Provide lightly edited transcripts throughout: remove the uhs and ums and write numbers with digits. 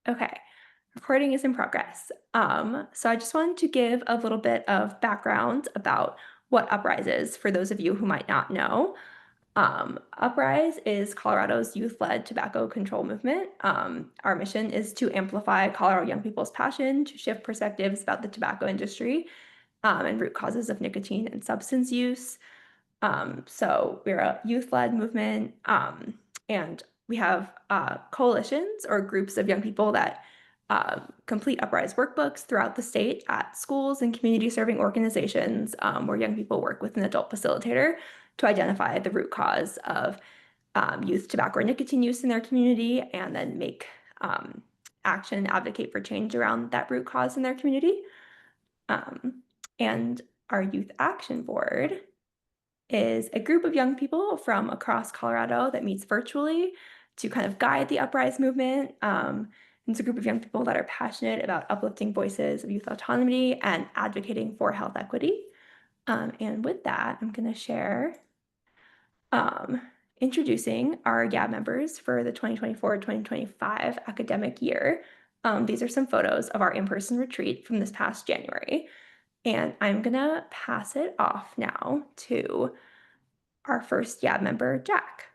Okay, recording is in progress. So I just wanted to give a little bit of background about what UpRISE is for those of you who might not know. UpRISE is Colorado's youth-led tobacco control movement. Our mission is to amplify Colorado young people's passion to shift perspectives about the tobacco industry and root causes of nicotine and substance use. So we're a youth-led movement, and we have coalitions or groups of young people that complete UpRISE workbooks throughout the state at schools and community-serving organizations where young people work with an adult facilitator to identify the root cause of youth tobacco or nicotine use in their community and then make action and advocate for change around that root cause in their community. And our Youth Action Board is a group of young people from across Colorado that meets virtually to kind of guide the UpRISE movement. It's a group of young people that are passionate about uplifting voices of youth autonomy and advocating for health equity. And with that, I'm going to share introducing our YAB members for the 2024-2025 academic year. These are some photos of our in-person retreat from this past January. And I'm going to pass it off now to our first YAB member, Jack.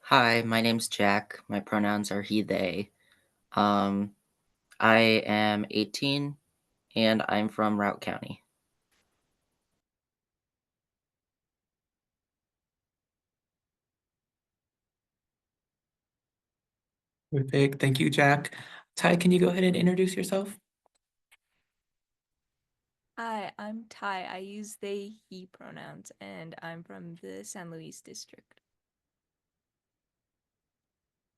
Hi, my name's Jack. My pronouns are he, they. I am 18 and I'm from Routt County. Perfect. Thank you, Jack. Ty, can you go ahead and introduce yourself? Hi, I'm Ty. I use they, he pronouns, and I'm from the San Luis district.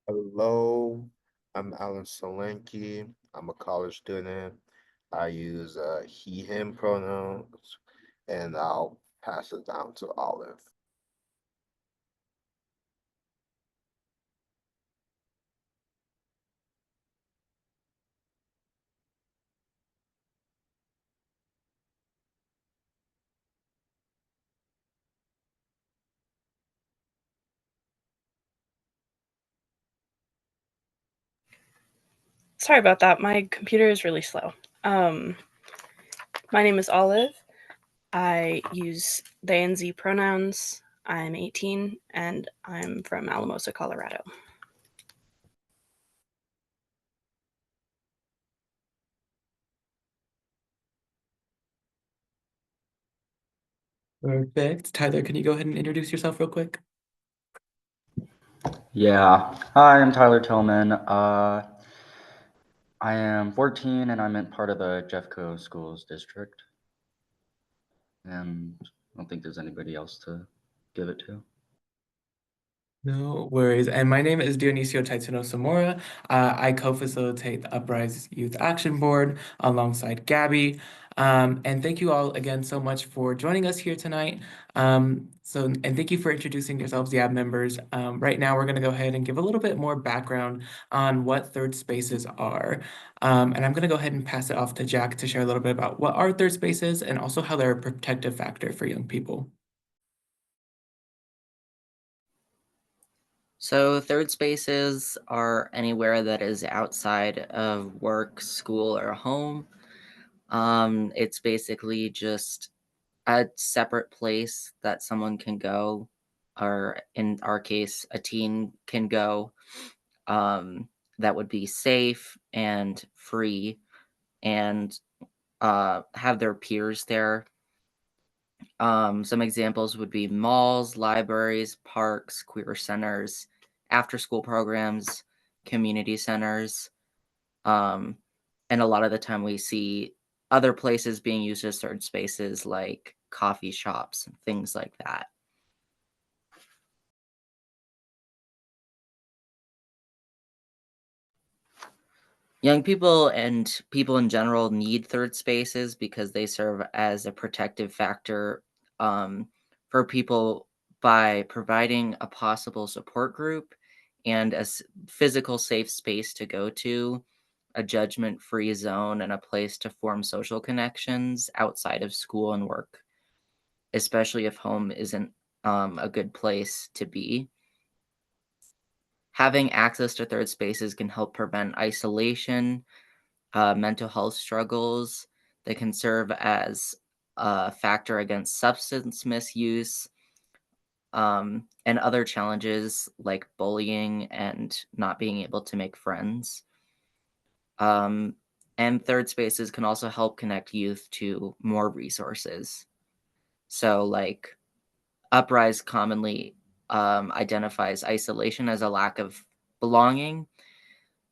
Hello, I'm Alan Solanke. I'm a college student. I use he, him pronouns, and I'll pass it down to Olive. Sorry about that. My computer is really slow. My name is Olive. I use they and Z pronouns. I'm 18 and I'm from Alamosa, Colorado. Perfect. Tyler, can you go ahead and introduce yourself real quick? Yeah. Hi, I'm Tyler Tillman. I am 14 and I'm in part of the Jeffco Schools District. And I don't think there's anybody else to give it to. No worries. And my name is Dionisio Taitsuno Samora. I co-facilitate the UpRISE Youth Action Board alongside Gabby. And thank you all again so much for joining us here tonight. And thank you for introducing yourselves, YAB members. Right now, we're going to go ahead and give a little bit more background on what third spaces are. And I'm going to go ahead and pass it off to Jack to share a little bit about what are third spaces and also how they're a protective factor for young people. So third spaces are anywhere that is outside of work, school, or home. It's basically just a separate place that someone can go, or in our case, a teen can go, that would be safe and free and have their peers there. Some examples would be malls, libraries, parks, queer centers, after-school programs, community centers, and a lot of the time we see other places being used as third spaces like coffee shops and things like that. Young people and people in general need third spaces because they serve as a protective factor for people by providing a possible support group and a physical safe space to go to, a judgment-free zone, and a place to form social connections outside of school and work, especially if home isn't a good place to be. Having access to third spaces can help prevent isolation, mental health struggles. They can serve as a factor against substance misuse, and other challenges like bullying and not being able to make friends. Um, and third spaces can also help connect youth to more resources. So, like, UpRISE commonly identifies isolation as a lack of belonging.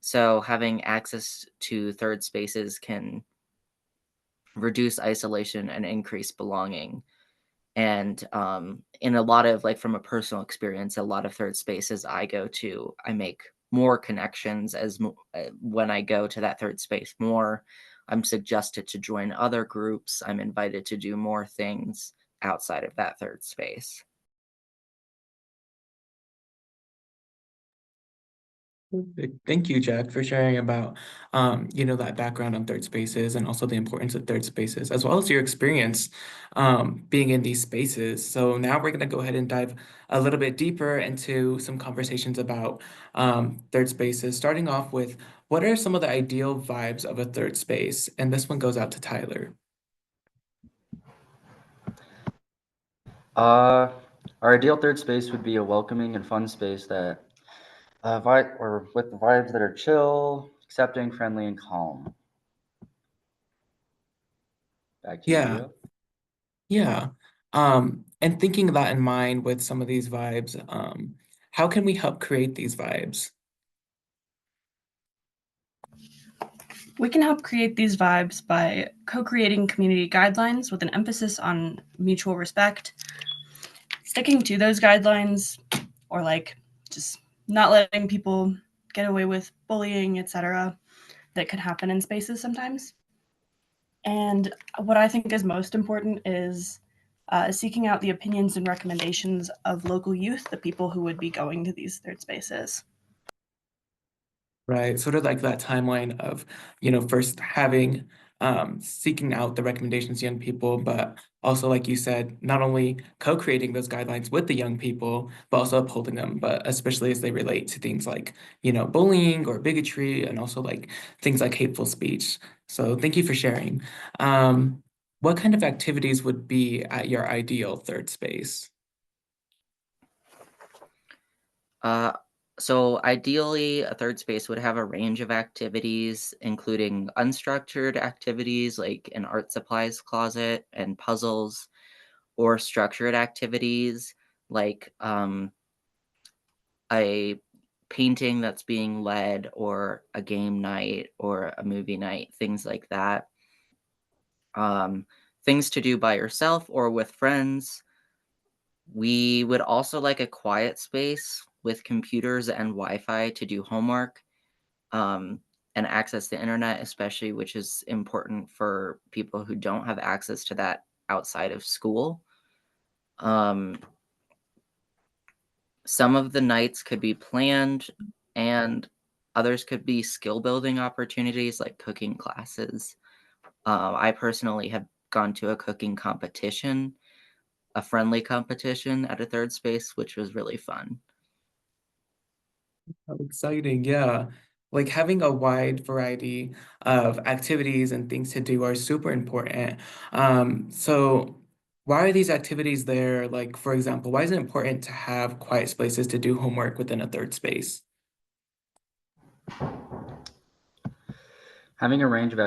So, having access to third spaces can reduce isolation and increase belonging. And in a lot of, like, from a personal experience, a lot of third spaces I go to, I make more connections when I go to that third space more. I'm suggested to join other groups. I'm invited to do more things outside of that third space. Perfect. Thank you, Jack, for sharing about, that background on third spaces and also the importance of third spaces, as well as your experience being in these spaces. So now we're going to go ahead and dive a little bit deeper into some conversations about third spaces, starting off with what are some of the ideal vibes of a third space? And this one goes out to Tyler. Our ideal third space would be a welcoming and fun space that with vibes that are chill, accepting, friendly, and calm. Back to you, Yeah. Leo. Yeah. And thinking that in mind with some of these vibes, how can we help create these vibes? We can help create these vibes by co-creating community guidelines with an emphasis on mutual respect, sticking to those guidelines, or like just not letting people get away with bullying, etc., that could happen in spaces sometimes. And what I think is most important is seeking out the opinions and recommendations of local youth, the people who would be going to these third spaces. Right, sort of like that timeline of, first having, seeking out the recommendations of young people, but also, like you said, not only co-creating those guidelines with the young people, but also upholding them, but especially as they relate to things like, bullying or bigotry, and also like things like hateful speech. So thank you for sharing. What kind of activities would be at your ideal third space? So ideally, a third space would have a range of activities, including unstructured activities like an art supplies closet and puzzles, or structured activities like a painting that's being led, or a game night, or a movie night, things like that. Things to do by yourself or with friends. We would also like a quiet space with computers and Wi-Fi to do homework, and access the internet, especially, which is important for people who don't have access to that outside of school. Some of the nights could be planned, and others could be skill building opportunities like cooking classes. I personally have gone to a cooking competition, a friendly competition at a third space, which was really fun. How exciting, yeah. Like having a wide variety of activities and things to do are super important. So why are these activities there? Like, for example, why is it important to have quiet spaces to do homework within a third space? Having a range of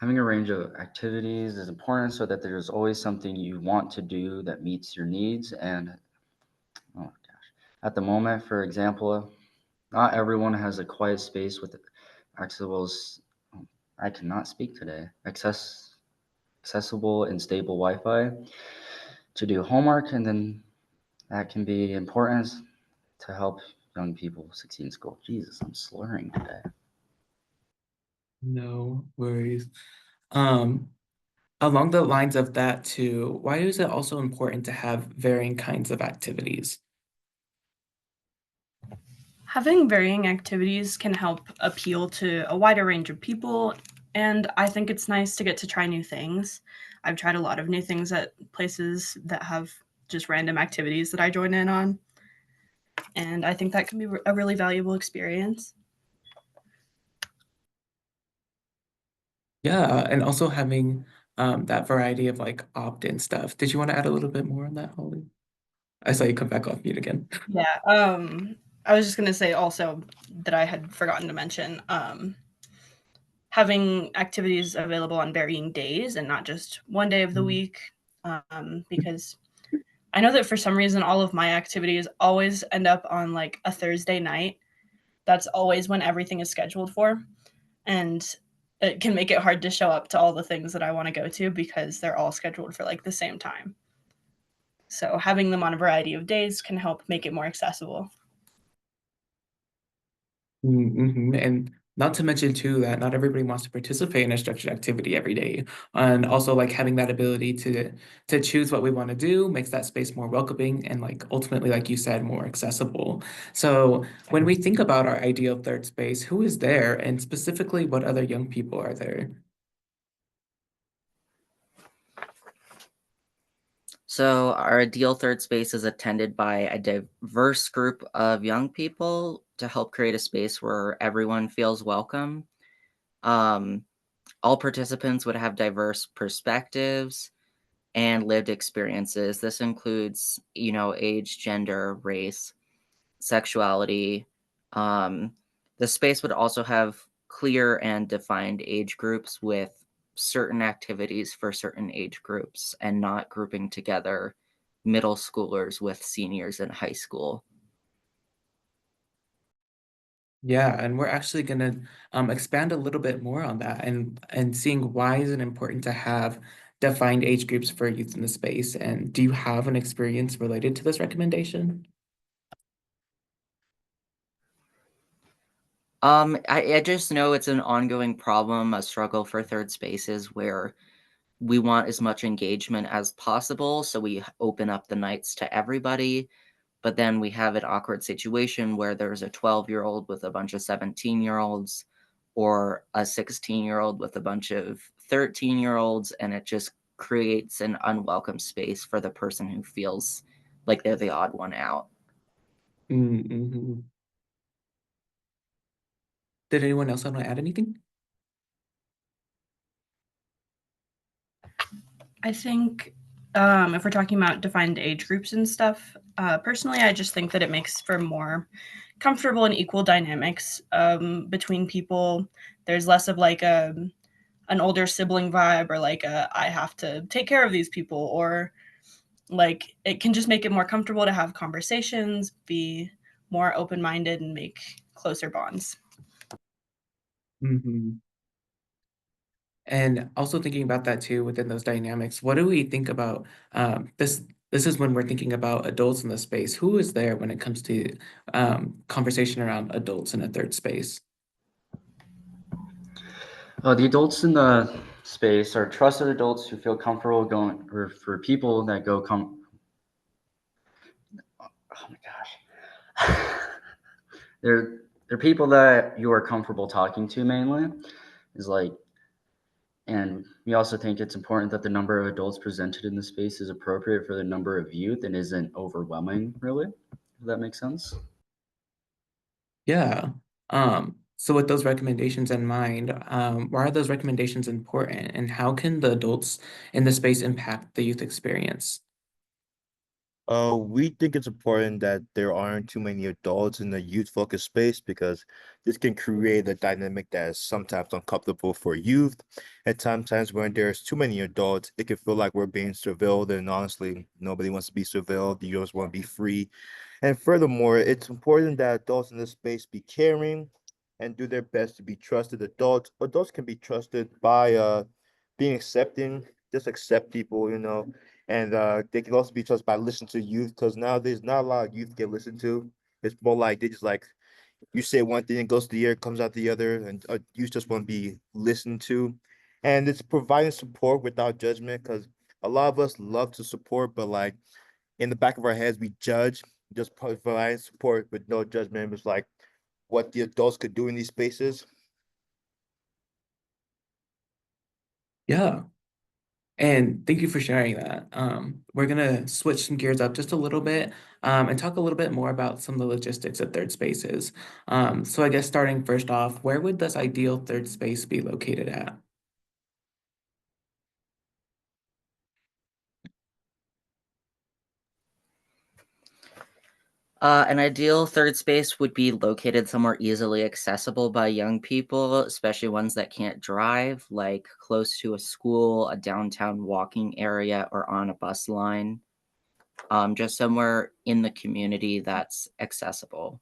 having a range of activities is important so that there's always something you want to do that meets your needs. And oh my gosh, at the moment, for example, not everyone has a quiet space with accessible. I cannot speak today. Accessible and stable Wi-Fi to do homework, and then that can be important to help young people succeed in school. Jesus, I'm slurring today. No worries. Um, Along the lines of that too, why is it also important to have varying kinds of activities? Having varying activities can help appeal to a wider range of people, and I think it's nice to get to try new things. I've tried a lot of new things at places that have just random activities that I join in on. And I think that can be a really valuable experience. Yeah, and also having that variety of like opt-in stuff. Did you want to add a little bit more on that, Holly? I saw you come back off mute again. Yeah, I was just gonna say also that I had forgotten to mention having activities available on varying days and not just one day of the week, because I know that for some reason all of my activities always end up on like a Thursday night. That's always when everything is scheduled for, and it can make it hard to show up to all the things that I want to go to because they're all scheduled for like the same time. So having them on a variety of days can help make it more accessible. Mm-hmm. And not to mention too that not everybody wants to participate in a structured activity every day. And also like having that ability to choose what we want to do makes that space more welcoming and like ultimately, like you said, more accessible. So when we think about our ideal third space, who is there and specifically what other young people are there? So our ideal third space is attended by a diverse group of young people to help create a space where everyone feels welcome. All participants would have diverse perspectives and lived experiences. This includes, age, gender, race, sexuality. Um, the space would also have clear and defined age groups with certain activities for certain age groups and not grouping together middle schoolers with seniors in high school. Yeah, and we're actually gonna expand a little bit more on that and seeing why is it important to have defined age groups for youth in the space. And do you have an experience related to this recommendation? I just know it's an ongoing problem, a struggle for third spaces where we want as much engagement as possible, so we open up the nights to everybody. But then we have an awkward situation where there's a 12-year-old with a bunch of 17-year-olds or a 16-year-old with a bunch of 13-year-olds, and it just creates an unwelcome space for the person who feels like they're the odd one out. Mm-hmm. Did anyone else want to add anything? I think if we're talking about defined age groups and stuff, personally, I just think that it makes for more comfortable and equal dynamics between people. There's less of like an older sibling vibe or like a I have to take care of these people, or like it can just make it more comfortable to have conversations, be more open-minded, and make closer bonds. Mm-hmm. And also thinking about that too within those dynamics, what do we think about this? This is when we're thinking about adults in the space. Who is there when it comes to conversation around adults in a third space? The adults in the space are trusted adults who feel comfortable going, or for people that go oh my gosh. they're people that you are comfortable talking to mainly. Is like, and we also think it's important that the number of adults presented in the space is appropriate for the number of youth and isn't overwhelming, really. If that makes sense. Yeah. So with those recommendations in mind, why are those recommendations important and how can the adults in the space impact the youth experience? We think it's important that there aren't too many adults in the youth-focused space because this can create a dynamic that is sometimes uncomfortable for youth. At sometimes when there's too many adults, it can feel like we're being surveilled, and honestly, nobody wants to be surveilled. You just want to be free. And furthermore, it's important that adults in this space be caring and do their best to be trusted adults. Adults can be trusted by being accepting, just accept people, and they can also be trusted by listening to youth because nowadays not a lot of youth get listened to. It's more like they just like you say one thing, it goes to the ear, comes out the other, and youth just want to be listened to. And it's providing support without judgment because a lot of us love to support, but like in the back of our heads, we judge, just providing support with no judgment. It's like what the adults could do in these spaces. Yeah. And thank you for sharing that. We're gonna switch some gears up just a little bit and talk a little bit more about some of the logistics of third spaces. So I guess starting first off, where would this ideal third space be located at? An ideal third space would be located somewhere easily accessible by young people, especially ones that can't drive, like close to a school, a downtown walking area, or on a bus line. Just somewhere in the community that's accessible.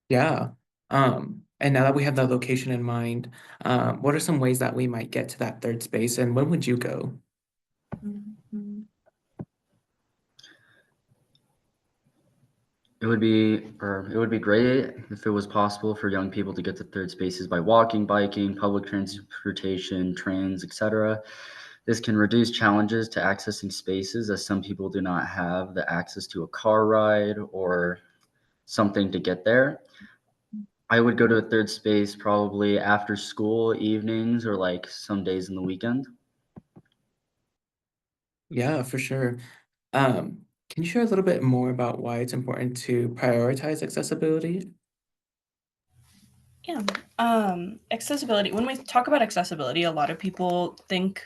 Yeah. And now that we have that location in mind, what are some ways that we might get to that third space, and when would you go? It would be great if it was possible for young people to get to third spaces by walking, biking, public transportation, trains, etc. This can reduce challenges to accessing spaces as some people do not have the access to a car ride or something to get there. I would go to a third space probably after school, evenings, or like some days in the weekend. Yeah, for sure. Can you share a little bit more about why it's important to prioritize accessibility? Yeah. Accessibility. When we talk about accessibility, a lot of people think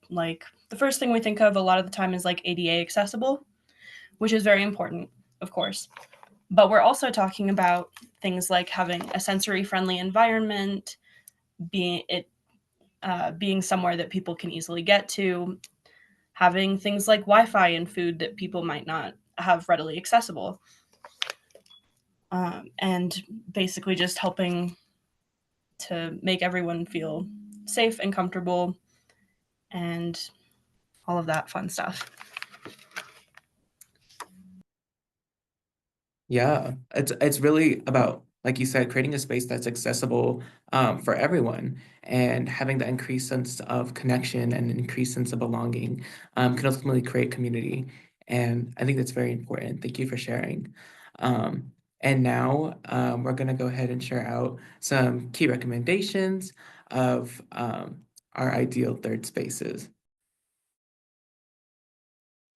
like the first thing we think of a lot of the time is like ADA accessible, which is very important, of course. But we're also talking about things like having a sensory friendly environment, being somewhere that people can easily get to, having things like Wi-Fi and food that people might not have readily accessible, and basically just helping to make everyone feel safe and comfortable and all of that fun stuff. Yeah, it's really about, like you said, creating a space that's accessible for everyone and having the increased sense of connection and increased sense of belonging can ultimately create community. And I think that's very important. Thank you for sharing. Um, and now we're going to go ahead and share out some key recommendations of our ideal third spaces.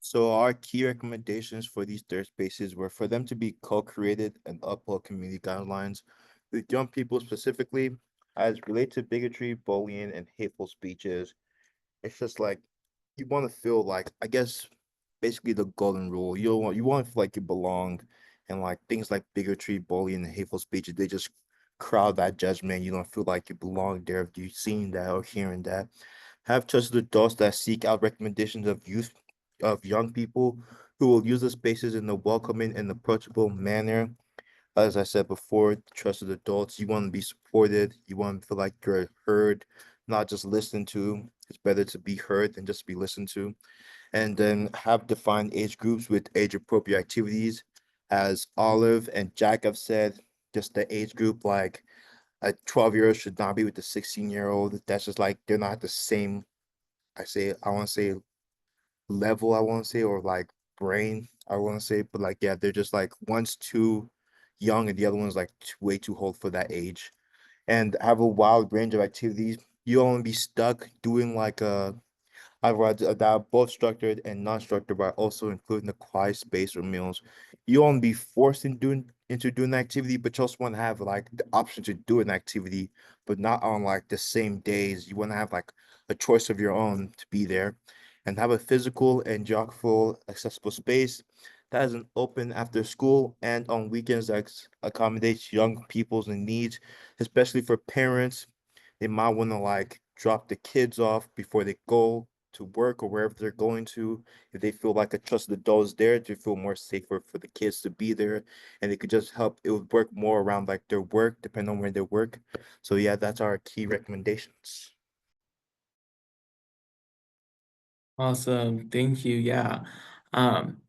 So our key recommendations for these third spaces were for them to be co-created and uphold community guidelines with young people specifically as relate to bigotry, bullying, and hateful speeches. It's just like you want to feel like, I guess, basically the golden rule. You want to feel like you belong, and like things like bigotry, bullying, and hateful speeches, they just crowd that judgment. You don't feel like you belong there if you've seen that or hearing that. Have trusted adults that seek out recommendations of young people who will use the spaces in a welcoming and approachable manner. As I said before, trusted adults, you want to be supported, you want to feel like you're heard, not just listened to. It's better to be heard than just be listened to. And then have defined age groups with age appropriate activities. As Olive and Jack have said, just the age group, like a 12-year-old should not be with a 16-year-old. That's just like they're not the same, I want to say level, I want to say, or like brain, I want to say, but like, yeah, they're just like one's too young and the other one's like way too old for that age. And have a wide range of activities. You don't want to be stuck doing like I read that both structured and non-structured, but also including the quiet space or meals. You won't be forced into doing the activity, but you also want to have like the option to do an activity, but not on like the same days. You want to have like a choice of your own to be there, and have a physical and geographical accessible space that is an open after school and on weekends that accommodates young people's needs, especially for parents. They might want to like drop the kids off before they go to work or wherever they're going to. If they feel like a trusted adult is there, to feel more safer for the kids to be there, and it could just help. It would work more around like their work, depending on where they work. So yeah, that's our key recommendations. Awesome. Thank you. Yeah. Um,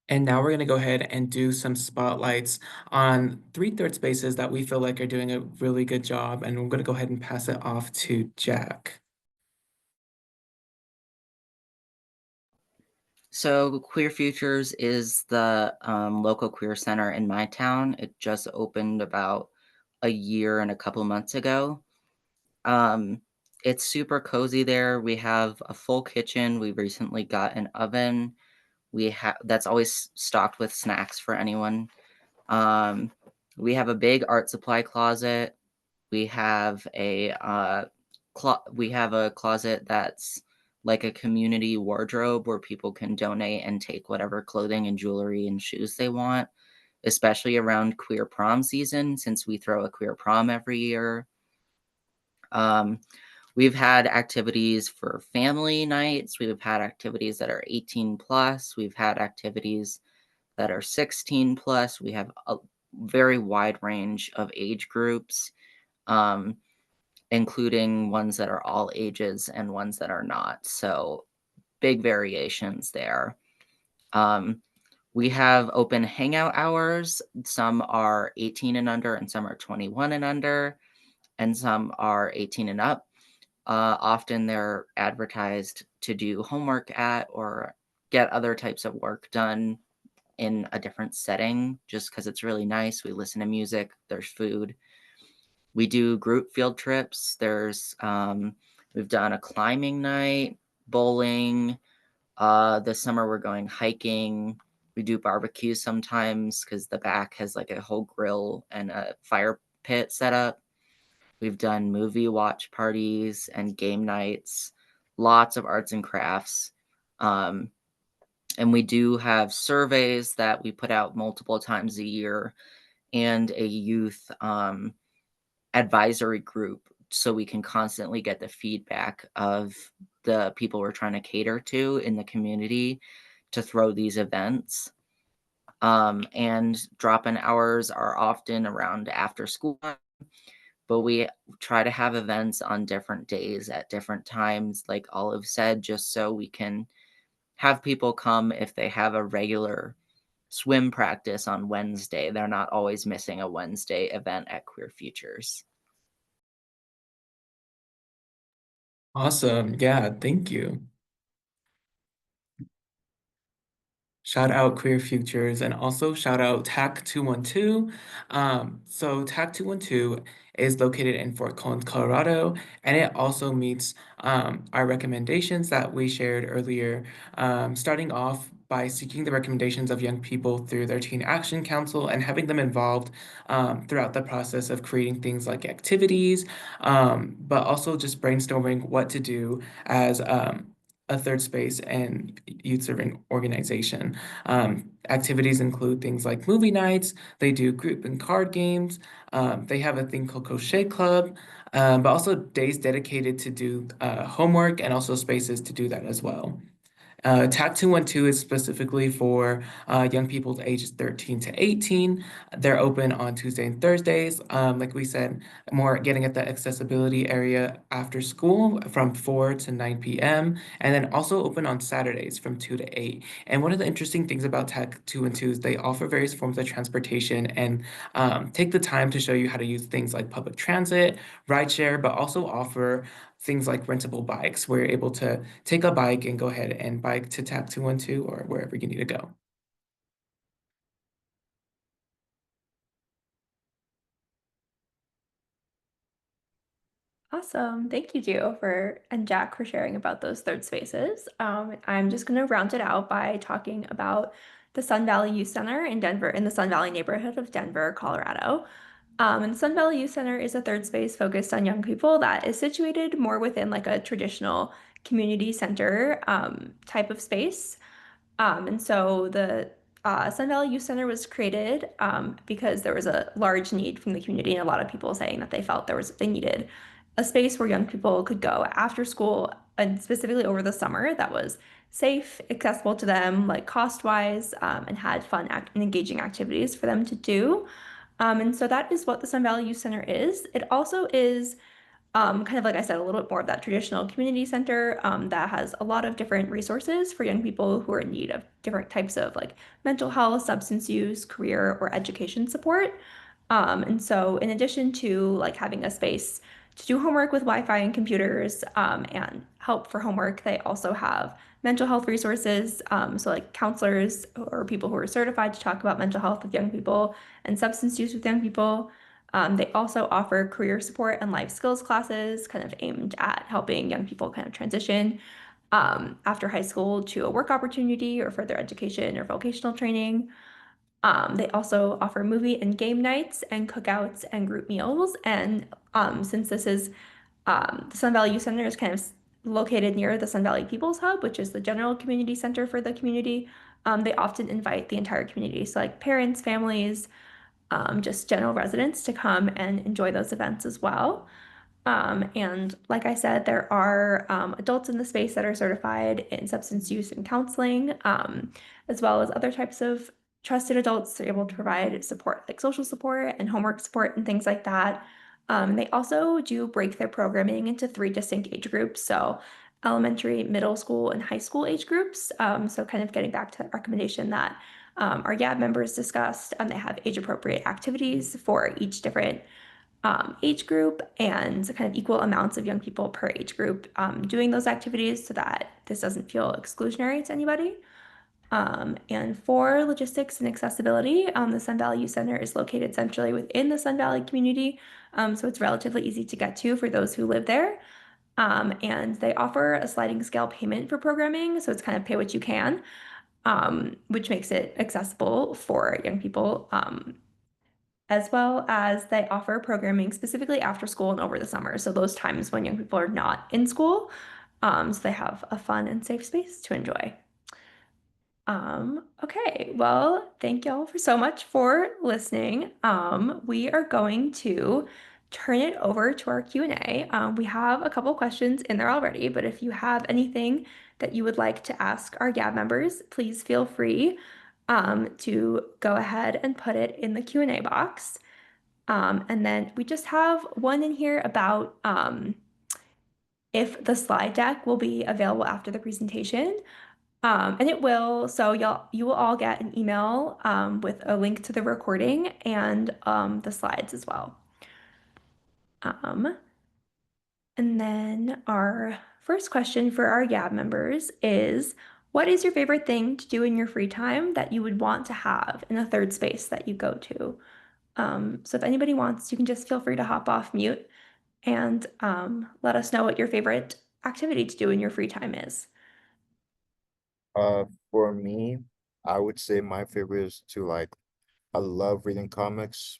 And now we're going to go ahead and do some spotlights on three third spaces that we feel like are doing a really good job. And we're going to go ahead and pass it off to Jack. So Queer Futures is the local queer center in my town. It just opened about a year and a couple months ago. Um, It's super cozy there. We have a full kitchen. We recently got an oven. We have that's always stocked with snacks for anyone. Um, we have a big art supply closet. We have a closet that's like a community wardrobe where people can donate and take whatever clothing and jewelry and shoes they want, especially around queer prom season since we throw a queer prom every year. Um, we've had activities for family nights. We've had activities that are 18 plus. We've had activities that are 16 plus. We have a very wide range of age groups, um, including ones that are all ages and ones that are not. So big variations there. We have open hangout hours. Some are 18 and under, and some are 21 and under, and some are 18 and up. Often they're advertised to do homework at or get other types of work done in a different setting just because it's really nice. We listen to music, there's food. We do group field trips. We've done a climbing night, bowling. This summer we're going hiking. We do barbecue sometimes because the back has like a whole grill and a fire pit set up. We've done movie watch parties and game nights, lots of arts and crafts. Um, and we do have surveys that we put out multiple times a year and a youth advisory group so we can constantly get the feedback of the people we're trying to cater to in the community to throw these events. And drop-in hours are often around after school, but we try to have events on different days at different times, like Olive said, just so we can have people come if they have a regular swim practice on Wednesday. They're not always missing a Wednesday event at Queer Futures. Awesome. Yeah, thank you. Shout out Queer Futures and also shout out TAC 212. So TAC 212 is located in Fort Collins, Colorado, and it also meets our recommendations that we shared earlier, starting off by seeking the recommendations of young people through their Teen Action Council and having them involved throughout the process of creating things like activities, but also just brainstorming what to do as a third space and youth serving organization. Activities include things like movie nights, they do group and card games, they have a thing called Crochet Club, but also days dedicated to do homework and also spaces to do that as well. TAC 212 is specifically for young people ages 13 to 18. They're open on Tuesday and Thursdays. Like we said, more getting at the accessibility area after school from 4 to 9 p.m. And then also open on Saturdays from 2 to 8. And one of the interesting things about TAC 212 is they offer various forms of transportation and take the time to show you how to use things like public transit, rideshare, but also offer things like rentable bikes, where you're able to take a bike and go ahead and bike to TAC 212 or wherever you need to go. Awesome. Thank you, Gio, and Jack for sharing about those third spaces. I'm just going to round it out by talking about the Sun Valley Youth Center in Denver, in the Sun Valley neighborhood of Denver, Colorado. And the Sun Valley Youth Center is a third space focused on young people that is situated more within like a traditional community center type of space. And so the Sun Valley Youth Center was created because there was a large need from the community and a lot of people saying that they felt they needed a space where young people could go after school and specifically over the summer that was safe, accessible to them, like cost-wise, and had fun and engaging activities for them to do. And so that is what the Sun Valley Youth Center is. It also is kind of like I said, a little bit more of that traditional community center that has a lot of different resources for young people who are in need of different types of like mental health, substance use, career, or education support. And so in addition to like having a space to do homework with Wi-Fi and computers and help for homework, they also have mental health resources. So like counselors or people who are certified to talk about mental health with young people and substance use with young people. They also offer career support and life skills classes, kind of aimed at helping young people kind of transition after high school to a work opportunity or further education or vocational training. They also offer movie and game nights and cookouts and group meals. And since this is the Sun Valley Youth Center is kind of located near the Sun Valley People's Hub, which is the general community center for the community, they often invite the entire community. So like parents, families, just general residents to come and enjoy those events as well. And like I said, there are adults in the space that are certified in substance use and counseling, as well as other types of trusted adults that are able to provide support, like social support and homework support and things like that. They also do break their programming into 3 distinct age groups. So elementary, middle school, and high school age groups. So kind of getting back to that recommendation that our YAB members discussed, they have age appropriate activities for each different age group and kind of equal amounts of young people per age group doing those activities so that this doesn't feel exclusionary to anybody. And for logistics and accessibility, the Sun Valley Youth Center is located centrally within the Sun Valley community, so it's relatively easy to get to for those who live there. And they offer a sliding scale payment for programming, so it's kind of pay what you can, which makes it accessible for young people, as well as they offer programming specifically after school and over the summer. So those times when young people are not in school, so they have a fun and safe space to enjoy. Okay, well, thank y'all for so much for listening. We are going to turn it over to our Q&A. We have a couple questions in there already, but if you have anything that you would like to ask our GAB members, please feel free to go ahead and put it in the Q&A box. And then we just have one in here about if the slide deck will be available after the presentation. And it will, so you will all get an email with a link to the recording and the slides as well. And then our first question for our YAB members is, what is your favorite thing to do in your free time that you would want to have in a third space that you go to? So if anybody wants, you can just feel free to hop off mute and let us know what your favorite activity to do in your free time is. For me, I would say my favorite is to like, I love reading comics.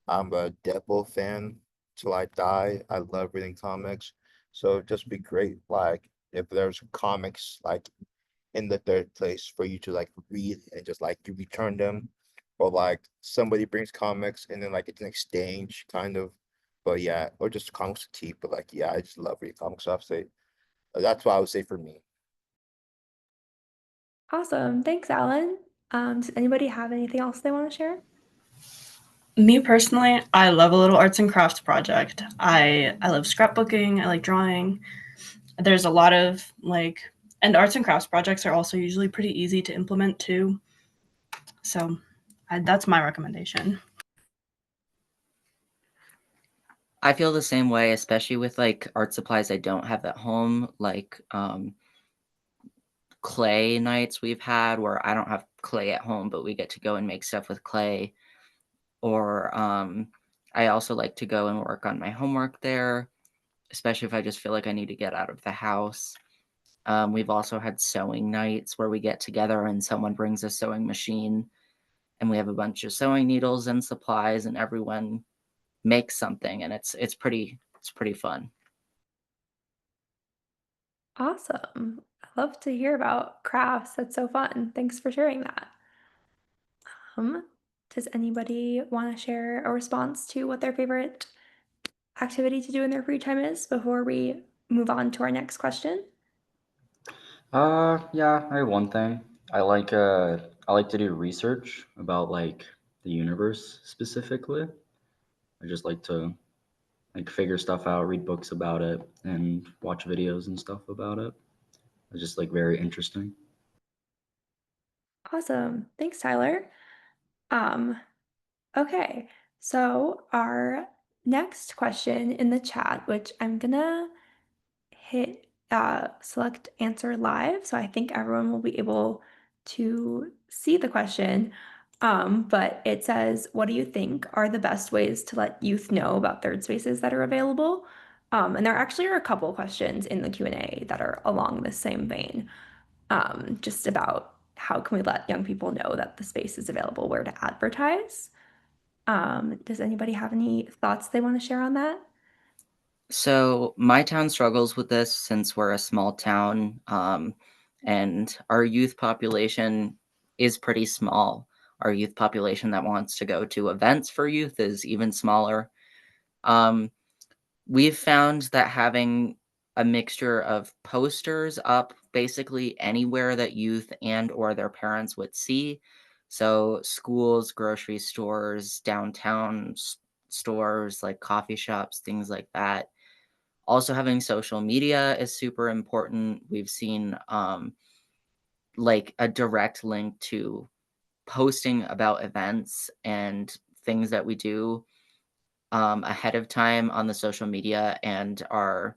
I'm a Deadpool fan till I die. I love reading comics. So it'd just be great, like if there's comics like in the third place for you to like read and just like you return them, or like somebody brings comics and then like it's an exchange kind of. But yeah, or just comics to tea. But like yeah, I just love reading comics. So I'd say that's what I would say for me. Awesome. Thanks, Alan. Does anybody have anything else they want to share? Me personally, I love a little arts and crafts project. I love scrapbooking. I like drawing. There's a lot of like, and arts and crafts projects are also usually pretty easy to implement too. So that's my recommendation. I feel the same way, especially with like art supplies I don't have at home, like clay nights we've had where I don't have clay at home, but we get to go and make stuff with clay. Or I also like to go and work on my homework there, especially if I just feel like I need to get out of the house. We've also had sewing nights where we get together and someone brings a sewing machine and we have a bunch of sewing needles and supplies and everyone makes something, and it's pretty fun. Awesome. I love to hear about crafts. That's so fun. Thanks for sharing that. Does anybody want to share a response to what their favorite activity to do in their free time is before we move on to our next question? Yeah, I have one thing. I like to do research about like the universe specifically. I just like to like figure stuff out, read books about it, and watch videos and stuff about it. It's just like very interesting. Awesome. Thanks, Tyler. Okay, so our next question in the chat, which I'm gonna hit select answer live, so I think everyone will be able to see the question. But it says, what do you think are the best ways to let youth know about third spaces that are available? And there actually are a couple questions in the Q&A that are along the same vein, just about how can we let young people know that the space is available, where to advertise. Does anybody have any thoughts they want to share on that? So my town struggles with this since we're a small town, and our youth population is pretty small. Our youth population that wants to go to events for youth is even smaller. Um, we've found that having a mixture of posters up basically anywhere that youth and or their parents would see. So schools, grocery stores, downtown stores, like coffee shops, things like that. Also having social media is super important. We've seen like a direct link to posting about events and things that we do ahead of time on the social media and our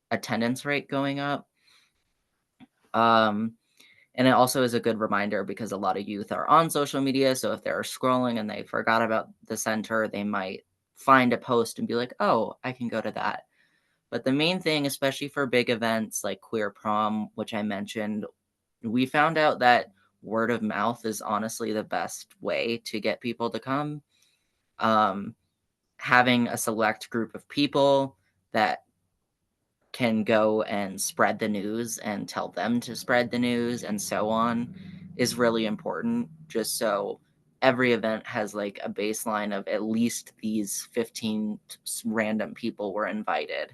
attendance rate going up. Um, and it also is a good reminder because a lot of youth are on social media. So if they're scrolling and they forgot about the center, they might find a post and be like, oh, I can go to that. But the main thing, especially for big events like Queer Prom, which I mentioned, we found out that word of mouth is honestly the best way to get people to come. Having a select group of people that can go and spread the news and tell them to spread the news and so on is really important, just so every event has like a baseline of at least these 15 random people were invited.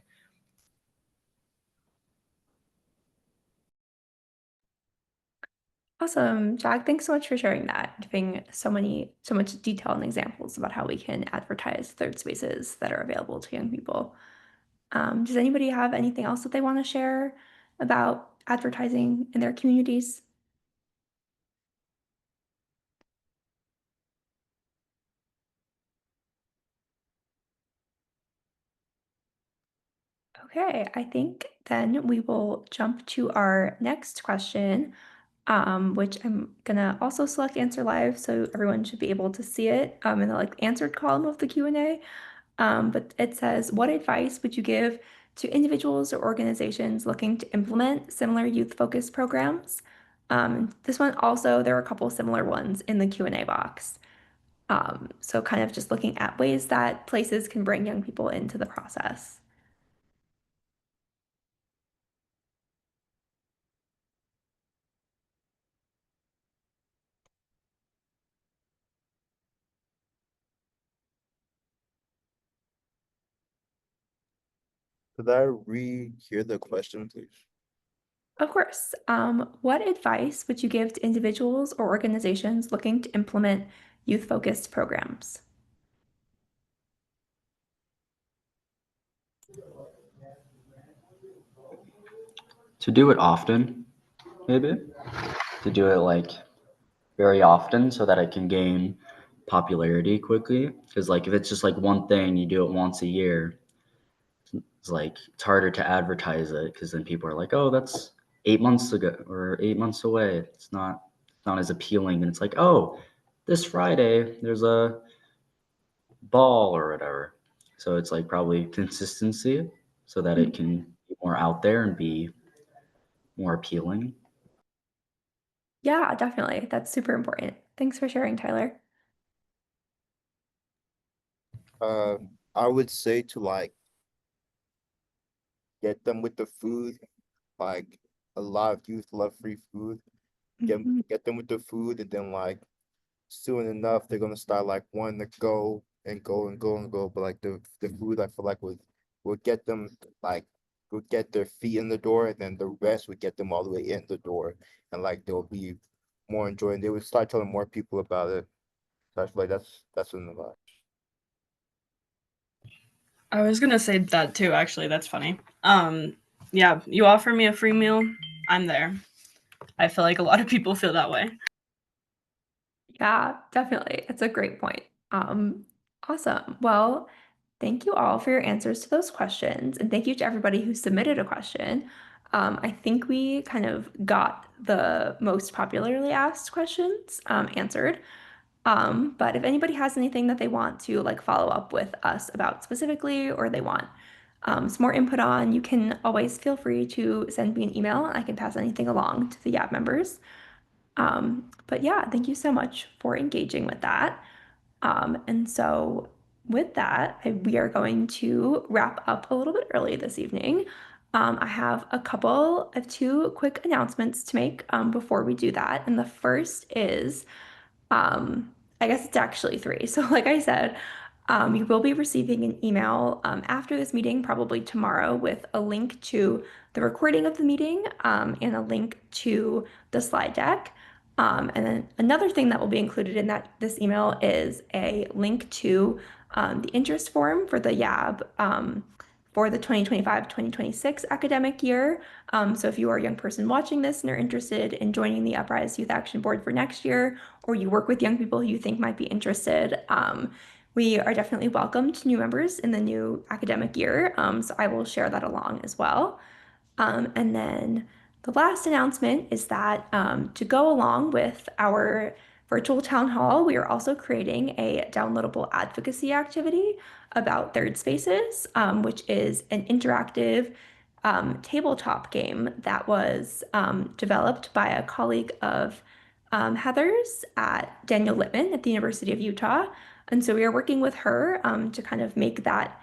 Awesome. Jack, thanks so much for sharing that, giving so much detail and examples about how we can advertise third spaces that are available to young people. Does anybody have anything else that they want to share about advertising in their communities? Okay, I think then we will jump to our next question, which I'm gonna also select answer live, so everyone should be able to see it in the like answered column of the Q&A. But it says, what advice would you give to individuals or organizations looking to implement similar youth-focused programs? This one also, there are a couple similar ones in the Q&A box. So kind of just looking at ways that places can bring young people into the process. Could I rehear the question, please? Of course. What advice would you give to individuals or organizations looking to implement youth-focused programs? To do it often, maybe. To do it like very often so that it can gain popularity quickly. Because like if it's just like one thing, you do it once a year, it's like it's harder to advertise it because then people are like, oh, that's 8 months ago or 8 months away. It's not as appealing. And it's like, oh, this Friday there's a ball or whatever. So it's like probably consistency so that it can be more out there and be more appealing. Yeah, definitely. That's super important. Thanks for sharing, Tyler. I would say to like get them with the food. Like a lot of youth love free food. Mhm. Get them with the food, and then like soon enough they're gonna start like wanting to go and go and go and go. But like the food, I feel like would get them like would get their feet in the door, and then the rest would get them all the way in the door, and like they'll be more enjoying. They would start telling more people about it. So I feel like that's in the vibe. I was gonna say that too, actually. That's funny. Yeah, you offer me a free meal, I'm there. I feel like a lot of people feel that way. Yeah, definitely. It's a great point. Awesome. Well, thank you all for your answers to those questions, and thank you to everybody who submitted a question. I think we kind of got the most popularly asked questions answered. But if anybody has anything that they want to like follow up with us about specifically, or they want some more input on, you can always feel free to send me an email. I can pass anything along to the YAB members. But yeah, thank you so much for engaging with that. And so with that, we are going to wrap up a little bit early this evening. I have two quick announcements to make before we do that. And the first is, I guess it's actually three. So like I said, you will be receiving an email after this meeting, probably tomorrow, with a link to the recording of the meeting and a link to the slide deck. And then another thing that will be included in this email is a link to the interest form for the YAB for the 2025-2026 academic year. So if you are a young person watching this and are interested in joining the UpRISE Youth Action Board for next year, or you work with young people who you think might be interested, we are definitely welcomed new members in the new academic year. So I will share that along as well. And then the last announcement is that to go along with our virtual town hall, we are also creating a downloadable advocacy activity about third spaces, which is an interactive tabletop game that was developed by a colleague of Heather's at Daniel Littman at the University of Utah. And so we are working with her to kind of make that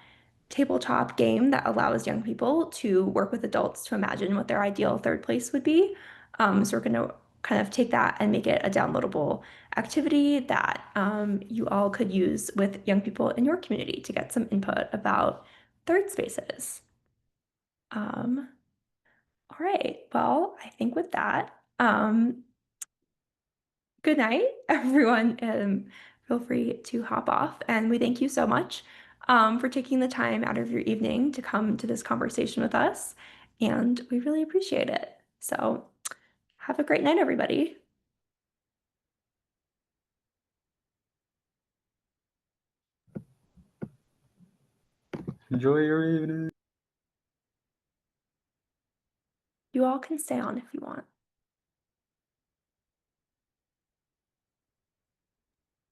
tabletop game that allows young people to work with adults to imagine what their ideal third place would be. So we're going to kind of take that and make it a downloadable activity that you all could use with young people in your community to get some input about third spaces. All right, well, I think with that, good night, everyone. Feel free to hop off, and we thank you so much for taking the time out of your evening to come to this conversation with us, and we really appreciate it. So have a great night, everybody. Enjoy your evening. You all can stay on if you want.